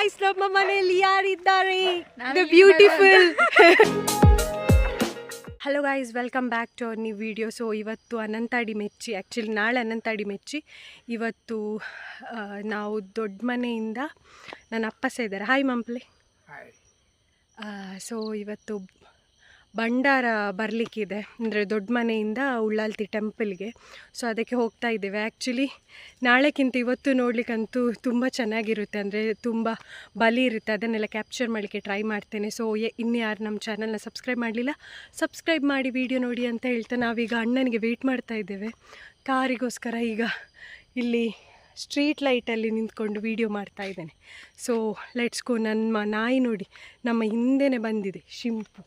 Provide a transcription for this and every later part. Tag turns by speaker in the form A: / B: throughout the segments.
A: Guys, ನಮ್ಮ ಮನೆಯಲ್ಲಿ ಯಾರಿದ್ದಾರೆ? The beautiful. Hello guys, welcome back to our new video. So ಇವತ್ತು ಅನಂತಾಡಿ ಮೆಚ್ಚಿ, ಆ್ಯಕ್ಚುಲಿ ನಾಳೆ ಅನಂತಾಡಿ ಮೆಚ್ಚಿ. ಇವತ್ತು ನಾವು ದೊಡ್ಡ ಮನೆಯಿಂದ ನನ್ನ ಅಪ್ಪ ಸಹ ಇದ್ದಾರೆ. ಹಾಯ್ ಮಂಪ್ಲಿ. ಸೊ ಇವತ್ತು ಭಂಡಾರ ಬರಲಿಕ್ಕಿದೆ, ಅಂದರೆ ದೊಡ್ಡ ಮನೆಯಿಂದ ಉಳ್ಳಾಲ್ತಿ ಟೆಂಪಲ್ಗೆ. ಸೊ ಅದಕ್ಕೆ ಹೋಗ್ತಾ ಇದ್ದೇವೆ. ಆ್ಯಕ್ಚುಲಿ ನಾಳೆಕ್ಕಿಂತ ಇವತ್ತು ನೋಡಲಿಕ್ಕಂತೂ ತುಂಬ ಚೆನ್ನಾಗಿರುತ್ತೆ, ಅಂದರೆ ತುಂಬ ಬಲಿ ಇರುತ್ತೆ. ಅದನ್ನೆಲ್ಲ ಕ್ಯಾಪ್ಚರ್ ಮಾಡಲಿಕ್ಕೆ ಟ್ರೈ ಮಾಡ್ತೇನೆ. ಸೊ ಇನ್ಯಾರು ನಮ್ಮ ಚಾನಲ್ನ ಸಬ್ಸ್ಕ್ರೈಬ್ ಮಾಡಲಿಲ್ಲ, ಸಬ್ಸ್ಕ್ರೈಬ್ ಮಾಡಿ ವಿಡಿಯೋ ನೋಡಿ ಅಂತ ಹೇಳ್ತಾ ನಾವೀಗ ಅಣ್ಣನಿಗೆ ವೆಯ್ಟ್ ಮಾಡ್ತಾ ಇದ್ದೇವೆ ಕಾರಿಗೋಸ್ಕರ. ಈಗ ಇಲ್ಲಿ ಸ್ಟ್ರೀಟ್ ಲೈಟಲ್ಲಿ ನಿಂತ್ಕೊಂಡು ವೀಡಿಯೋ ಮಾಡ್ತಾ ಇದ್ದೇನೆ. So let's go. ನಮ್ಮ ನಾಯಿ ನೋಡಿ ನಮ್ಮ ಹಿಂದೆನೇ ಬಂದಿದೆ, Shimpu.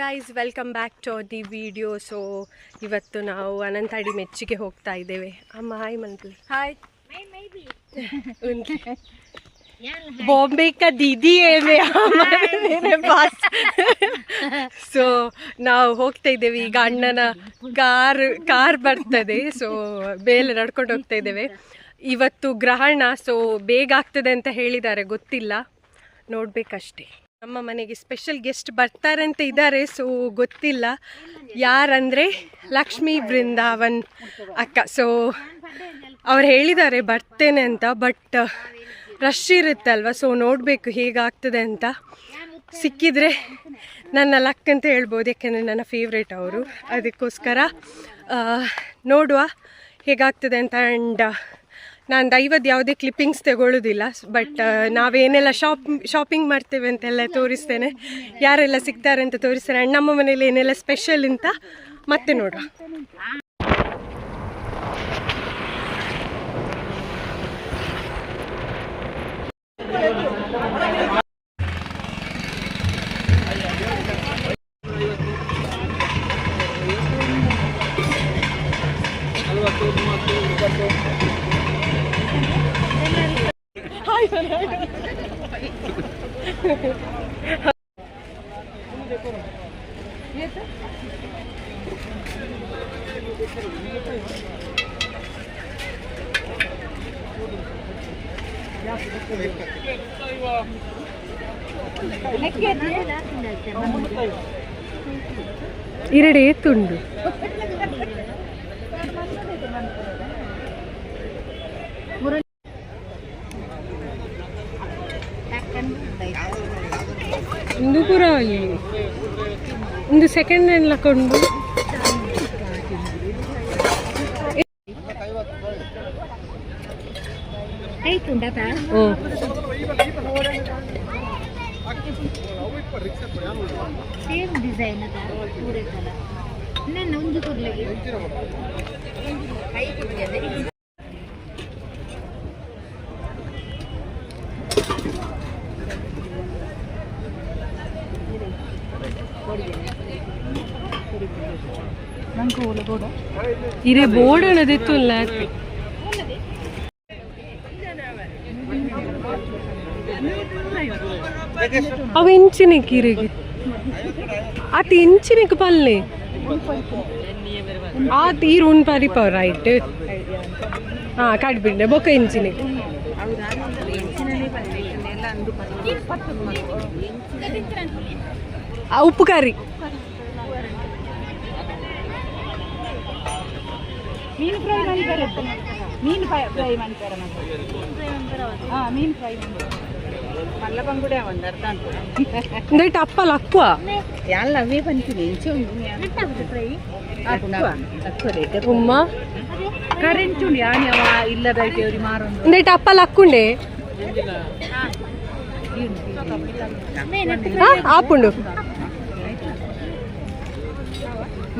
A: Guys, welcome back to the video. So ಇವತ್ತು ನಾವು ಅನಂತಾಡಿ ಮೆಚ್ಚಿಗೆ ಹೋಗ್ತಾ ಇದ್ದೇವೆ. ಅಮ್ಮ ಹಾಯ್ ಮಂತ್ಲಿ. ಹಾಯ್. बॉम्बे का दीदी है मैं, मेरे पास ಸೊ ನಾವು ಹೋಗ್ತಾ ಇದ್ದೇವೆ ಈಗ. ಅಣ್ಣನ ಕಾರ್ ಬರ್ತದೆ, ಸೊ ಮೇಲೆ ನಡ್ಕೊಂಡು ಹೋಗ್ತಾ ಇದ್ದೇವೆ. ಇವತ್ತು ಗ್ರಹಣ, ಸೊ ಬೇಗ ಆಗ್ತದೆ ಅಂತ ಹೇಳಿದ್ದಾರೆ, ಗೊತ್ತಿಲ್ಲ, ನೋಡ್ಬೇಕಷ್ಟೇ. ನಮ್ಮ ಮನೆಗೆ ಸ್ಪೆಷಲ್ ಗೆಸ್ಟ್ ಬರ್ತಾರೆ ಅಂತ ಇದ್ದಾರೆ, ಸೊ ಗೊತ್ತಿಲ್ಲ ಯಾರಂದರೆ ಲಕ್ಷ್ಮೀ ಬೃಂದಾವನ್ ಅಕ್ಕ. ಸೊ ಅವ್ರು ಹೇಳಿದ್ದಾರೆ ಬರ್ತೇನೆ ಅಂತ, ಬಟ್ ರಶ್ ಇರುತ್ತಲ್ವ, ಸೊ ನೋಡಬೇಕು ಹೇಗಾಗ್ತದೆ ಅಂತ. ಸಿಕ್ಕಿದರೆ ನನ್ನ ಲಕ್ ಅಂತ ಹೇಳ್ಬೋದು, ಯಾಕೆಂದರೆ ನನ್ನ ಫೇವ್ರೇಟ್ ಅವರು. ಅದಕ್ಕೋಸ್ಕರ ನೋಡುವ ಹೇಗಾಗ್ತದೆ ಅಂತ. ಆ್ಯಂಡ್ ನಾನು ದೈವದ ಯಾವುದೇ ಕ್ಲಿಪ್ಪಿಂಗ್ಸ್ ತಗೊಳ್ಳೋದಿಲ್ಲ, ಬಟ್ ನಾವೇನೆಲ್ಲ ಶಾಪಿಂಗ್ ಮಾಡ್ತೇವೆ ಅಂತೆಲ್ಲ ತೋರಿಸ್ತೇನೆ, ಯಾರೆಲ್ಲ ಸಿಗ್ತಾರೆ ಅಂತ ತೋರಿಸ್ತೇನೆ. ಆ್ಯಂಡ್ ನಮ್ಮ ಮನೇಲಿ ಏನೆಲ್ಲ ಸ್ಪೆಷಲ್ ಅಂತ ಮತ್ತೆ ನೋಡುವ. ಇರಡೆ ಎತ್ತುಂಡು ಒಂದು ಪುರ ಒಂದು ಸೆಕೆಂಡ್ ಹ್ಯಾಂಡ್ ಲಕೊಂಡು
B: ಸೇಮ್ ಡಿಸೈನ್ ಅದ ಪೂರೆ ಕಲರ್ ನನ್ನ ಒಂದು ಕೊಡ್ಲಿಗೆ
A: ಇರೆ ಬೋರ್ಡ್ ಅನ್ನೋದಿತ್ತು ಅಲ್ಲ, ಅವು ಇಂಚಿನಿಗೆ ಇರಿಗೆ ಅದು ಇಂಚಿನಿಗೆ ಪಲ್ಲೆ ಅದು ಈ ರೂನ್ ಪರಿಪ ರೈಟ್. ಹಾಂ ಕಡ್ಬಿಂಡೆ ಬೊಕ್ಕ ಇಂಚಿನಿಗೆ ಉಪ್ಪು ಕರಿ
B: ಮೀನು ಫ್ರೈ ಮಾಡ್ತಾರೆ, ಮೀನು ಫ್ರೈ ಮಾಡ್ತಾರೆ, ಮೀನು ಫ್ರೈ ಮಲ್ಲ ಬಂಗುಡೆ ಒಂದು ಅರ್ಧ
A: ಅಂದ್ರೆ ಟಪ್ಪಲ್ ಅಕ್ವಾ
B: ಎಲ್ಲ ಅವೇ ಬಂತೀನಿ ಫ್ರೈ
A: ಉಮ್ಮ
B: ಕರೆಂಟ್ ಉಂಡು ಯಾಣಿ ಅವ ಇಲ್ಲದೈತೆ ಅವ್ರಿಗೆ ಮಾರೊಂದು
A: ಅಂದ್ರೆ ಟಪ್ಪಲ್ ಅಕ್ಕುಂಡೆ ಆಪುಂಡು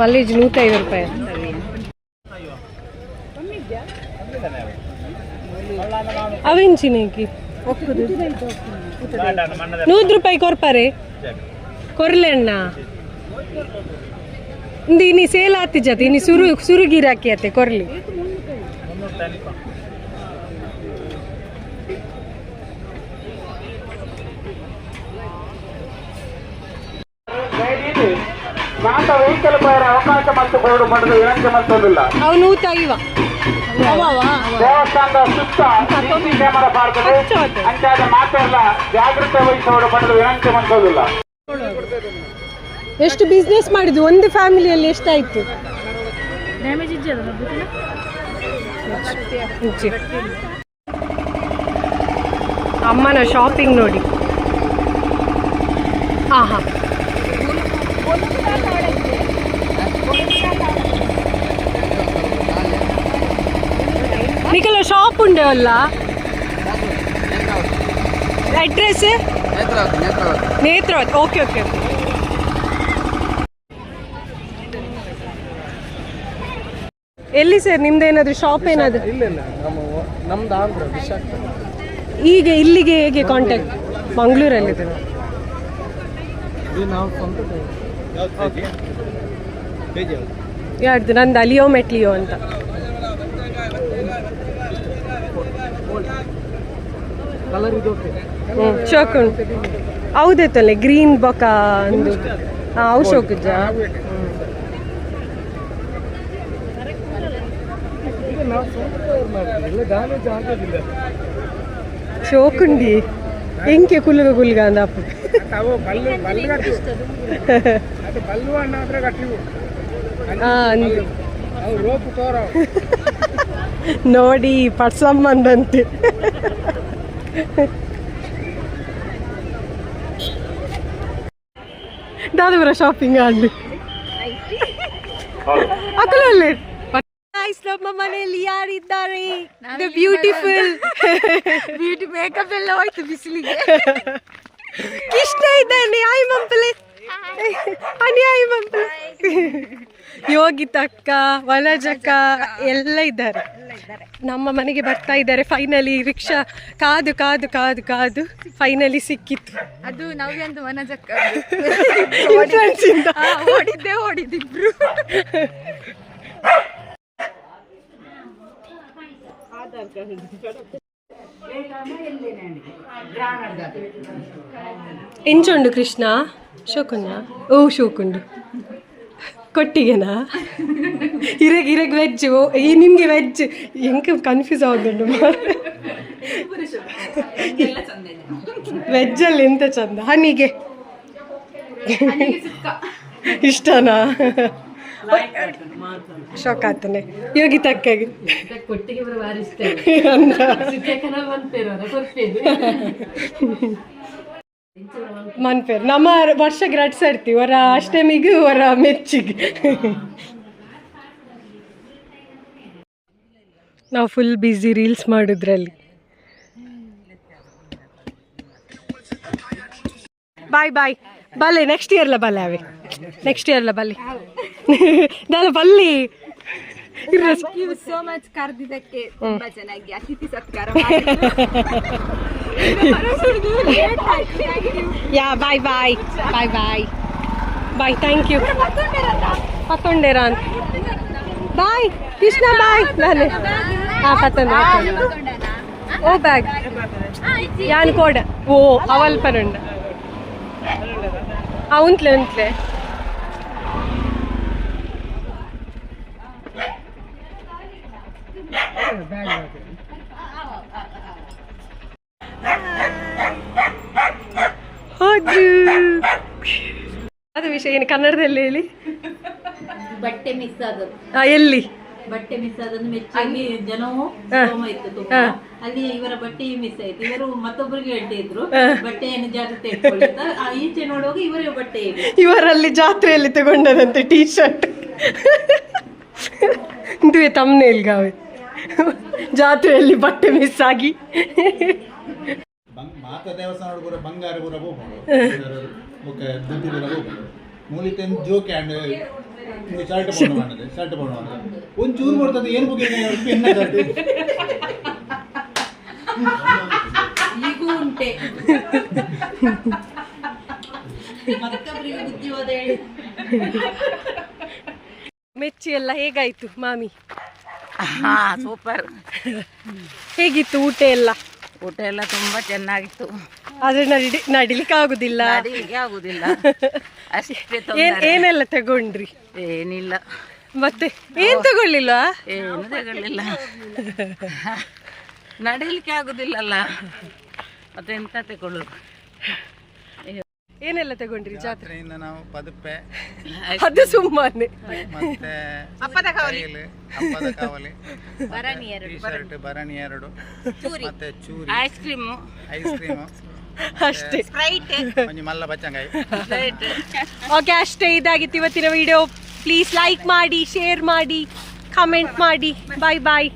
A: ಮಲ್ಲೇಜ್ 105 ರೂಪಾಯಿ. ಅವೆಂಚಿನೇಕಿ 100 ರೂಪಾಯಿ ಕೊರ್ಪಾರೆ ಕೊರ್ಲೆ ಅಣ್ಣ ಇಂದು ಇನಿ ಸೇಲ್ ಆತಿ ಜತೆ ಇನಿ ಸುರು ಗಿರಾಕಿ ಆತೆ ಕೊರ್ಲಿ. ಅವು 105
C: ದೇವಸ್ಥಾನದ ಸುತ್ತ ಕ್ಯಾಮರಾ ಬಾರ್ತದೆ ಅಂತಾದ ಮಾತೆಲ್ಲ ಜಾಗೃತೆ ವಹಿಸೋರು ಪಡೆದು ವಿನಂತಿ ಮಾಡಿಸೋದಿಲ್ಲ.
A: ಎಷ್ಟು ಬಿಸ್ನೆಸ್ ಮಾಡಿದ್ವಿ ಒಂದು ಫ್ಯಾಮಿಲಿಯಲ್ಲಿ ಎಷ್ಟಾಯ್ತು? ಅಮ್ಮನ ಶಾಪಿಂಗ್ ನೋಡಿ. ಆಹಾ ನಿಖಲ ಶಾಪ್ ಉಂಡೆ ಅಲ್ಲ, address Netravati. Okay okay okay. ಎಲ್ಲಿ ಸರ್ ನಿಮ್ದು ಏನಾದ್ರು ಶಾಪ್ ಏನಾದ್ರು? ಈಗ ಇಲ್ಲಿಗೆ ಹೇಗೆ ಕಾಂಟ್ಯಾಕ್ಟ್? ಮಂಗಳೂರಲ್ಲಿ ಯಾರ್ದು? ನಂದು ಅಲಿಯೋ ಮೆಟ್ಲಿಯೋ ಅಂತ. ಶೋಕ್ ಉಂಟು ಹೌದೈತಲ್ಲ ಗ್ರೀನ್ ಬೊಕ್ಕ ಒಂದು ಅವು ಶೋಕುಜ್ಜ ಶೋಕುಂಡಿ ಎಂಕೆ ಕುಲ್ಗ ಕುಲ್ಗ ಅಂದಪ್ಪ ನೋಡಿ ಪಡ್ಸಮ್ಮಂದಂತೆ ದಾದವರ ಶಾಪಿಂಗ್ ಅಲ್ಲಿ ಅಕ್ಕಲಲ್ಲೇ ನಮ್ಮ ಮನೆಯಲ್ಲಿ ಯಾರಿದ್ದಾರೆ ಬ್ಯೂಟಿಫುಲ್ ಬ್ಯೂಟಿ ಮೇಕಪ್ ಎಲ್ಲ ಹೋಯ್ತು ಬಿಸಿಲಿಗೆ ಕೃಷ್ಣ ಇದ್ದಾನೆ ಆಯ್ ಮಂಪಲೆ ಅನ್ಯಾಯ ಮಂಪಲೆ ಯೋಗಿತಕ್ಕ ವನಜಕ್ಕ ಎಲ್ಲ ಇದ್ದಾರೆ ನಮ್ಮ ಮನೆಗೆ ಬರ್ತಾ ಇದ್ದಾರೆ ಫೈನಲಿ ರಿಕ್ಷಾ ಕಾದು ಕಾದು ಕಾದು ಕಾದು ಫೈನಲಿ ಸಿಕ್ಕಿತ್ತು
B: ಅದು ನವ್ಯಂದು ವನಜಕ್ಕ ಓಡಿದ್ದಿಬ್ರು
A: ಎಂಚುಂಡು ಕೃಷ್ಣ ಶೋಕುಂಡ ಓ ಶೋಕುಂಡು ಕೊಟ್ಟಿಗೆನಾ ಇರಗ್ ವೆಜ್ ಈ ನಿಮಗೆ ವೆಜ್ ಹೆಂಗೆ ಕನ್ಫ್ಯೂಸ್ ಆಗುದುಂಡು ವೆಜ್ಜಲ್ಲಿ ಎಂತ ಚಂದ ಹನಿಗೆ ಇಷ್ಟನಾ ಶಾಕ್ ಆಗ್ತಾನೆ ಯೋಗಿ ತಕ್ಕಾಗಿ ಮನ್ಪೇರು ನಮ್ಮ ವರ್ಷಕ್ಕೆ ರಡ್ಸಾಡ್ತೀವಿ ಅವರ ಅಷ್ಟಮಿಗೆ ಅವರ ಮೆಚ್ಚಿಗೆ ನಾವು ಫುಲ್ ಬ್ಯುಸಿ ರೀಲ್ಸ್ ಮಾಡಿದ್ರಲ್ಲಿ ಬಾಯ್ ಬಾಯ್ ಬಲ್ಲೆ ನೆಕ್ಸ್ಟ್ ಇಯರ್ಲ ಬಲ್ಲೆ ಅವೆ ನೆಕ್ಸ್ಟ್ ಇಯರ್ಲ ಬಲ್ಲಿ ನಾನು ಬಲ್ಲಿ
B: ಸೋ ಮಚ್ ಕರೆದಿದ್ದಕ್ಕೆ ತುಂಬಾ ಚೆನ್ನಾಗಿ ಅತಿಥಿ ಸತ್ಕಾರ
A: ಯಾ ಬಾಯ್ ಬಾಯ್ ಬಾಯ್ ಬಾಯ್ ಬಾಯ್ ಥ್ಯಾಂಕ್ ಯು ಪತ್ತೊಂಡೇರ ಅಂತ ಬಾಯ್ ಕೃಷ್ಣ ಬಾಯ್ ನಾನು ಹಾಂ ಪತ್ತೊಂಡೆ ಓ ಬ್ಯಾಗ್ ಯಾನ್ ಕೋಡ ಓ ಅವಲ್ಪನುಂಡ ಉಂಟ್ಲೆ ಉಂಟ್ಲೆ ಅದು ವಿಷಯ ಏನು ಕನ್ನಡದಲ್ಲಿ ಹೇಳಿ
D: ಬಟ್ಟೆ ಮಿಸ್ ಆದದ್ದು
A: ಎಲ್ಲಿ
D: ಬಟ್ಟೆ ಮಿಸ್ ಆದದ್ದು ಮೆಚ್ಚಿ ಜನವು ಸೋಮ ಇತ್ತು ತುಂಬಾ ಅಲ್ಲಿ ಇವರ ಬಟ್ಟೆ ಮಿಸ್ ಆಯ್ತು ಇವರು ಮತ್ತೊಬ್ಬರಿಗೆ ಹೇಳ್ತಾ ಇದ್ರು ಬಟ್ಟೆಯನ್ನು ಜಾಗ್ರತೆ ಇಟ್ಕೊಳ್ಳಿ ಅಂತ ಈಚೆ ನೋಡುವಾಗ ಇವರೇ ಬಟ್ಟೆ ಇದೆ
A: ಇವರಲ್ಲಿ ಜಾತ್ರೆಯಲ್ಲಿ ತಗೊಂಡದಂತೆ ಟೀ ಶರ್ಟ್ ಇದುವೆ ತಮ್ಮನೇಲ್ಗಾವೆ ಜಾತ್ರೆಯಲ್ಲಿ ಬಟ್ಟೆ ಮಿಸ್ ಆಗಿ
E: ಮಾತ ದೇವಸ್ಥಾನ ಕೂಡ ಬಂಗಾರ ಕೂಡ ಹೋಗ್ಬೋದು ದುಡ್ಡು ಕೂಡ ಹೋಗ್ಬೋದು ಮೂಲಿಕೆ ಜೋಕೆ and shirt pound shirt pound ಒಂಚೂರು ಕೊಡ್ತದೆ ಏನು ಬಗ್ಗೆ
D: ಈಗೂ ಉಂಟೆ ಮತ್ತೊಬ್ಬರಿಗೆ ಬುದ್ಧಿ ಹೋದ ಹೇಳಿ
A: ಮೆಚ್ಚಿ ಎಲ್ಲ ಹೇಗಾಯ್ತು ಮಾಮಿ
F: ಹಾ ಸೂಪರ್
A: ಹೇಗಿತ್ತು ಊಟ ಎಲ್ಲ
F: ಊಟ ಎಲ್ಲ ತುಂಬಾ ಚೆನ್ನಾಗಿತ್ತು
A: ಆದ್ರೆ ನಡಿಲಿಕ್ಕೆ ಆಗುದಿಲ್ಲ
F: ನಡಿಲಿಕ್ಕೆ ಆಗುದಿಲ್ಲ ಅಷ್ಟೇ ತೊಂದರೆ.
A: ಏನೆಲ್ಲ ತಗೊಂಡ್ರಿ
F: ಏನಿಲ್ಲ
A: ಮತ್ತೆ ಏನ್ ತಗೊಳ್ಳಿಲ್ವಾ
F: ಏನು ತಗೊಳ್ಳಿಲ್ಲ ನಡಿಲಿಕ್ಕೆ ಆಗುದಿಲ್ಲಲ್ಲ ಮತ್ತೆ ಎಂತ ತಗೊಳ್ಳುದು
A: ಏನೆಲ್ಲ ತಗೊಂಡ್ರಿ ಜಾತ್ರೆ
E: ಜಾತ್ರೆಯಿಂದ ನಾವು ಪದುಪ್ಪೆ
A: ಅದು ಸುಮ್ಮನೆ
E: ಮತ್ತೆ
F: ಅಪ್ಪದ ಕಾವಲಿ
E: ಹಪ್ಪದ ಕಾವಲಿ
B: ಭರಣಿ
E: ಟೀ ಶರ್ಟ್ ಭರಣಿ 2 ಮತ್ತೆ ಚೂರಿ
F: ಐಸ್ ಕ್ರೀಮು
E: ಐಸ್ ಕ್ರೀಮು
A: ಅಷ್ಟೇ
E: ಒಂಜಿ ಮಲ್ಲ ಬಚ್ಚಂಗಾಯಿ
A: ಓಕೆ ಅಷ್ಟೇ ಇದಾಗಿತ್ತು ಇವತ್ತಿನ ವಿಡಿಯೋ ಪ್ಲೀಸ್ ಲೈಕ್ ಮಾಡಿ ಶೇರ್ ಮಾಡಿ ಕಮೆಂಟ್ ಮಾಡಿ ಬಾಯ್ ಬಾಯ್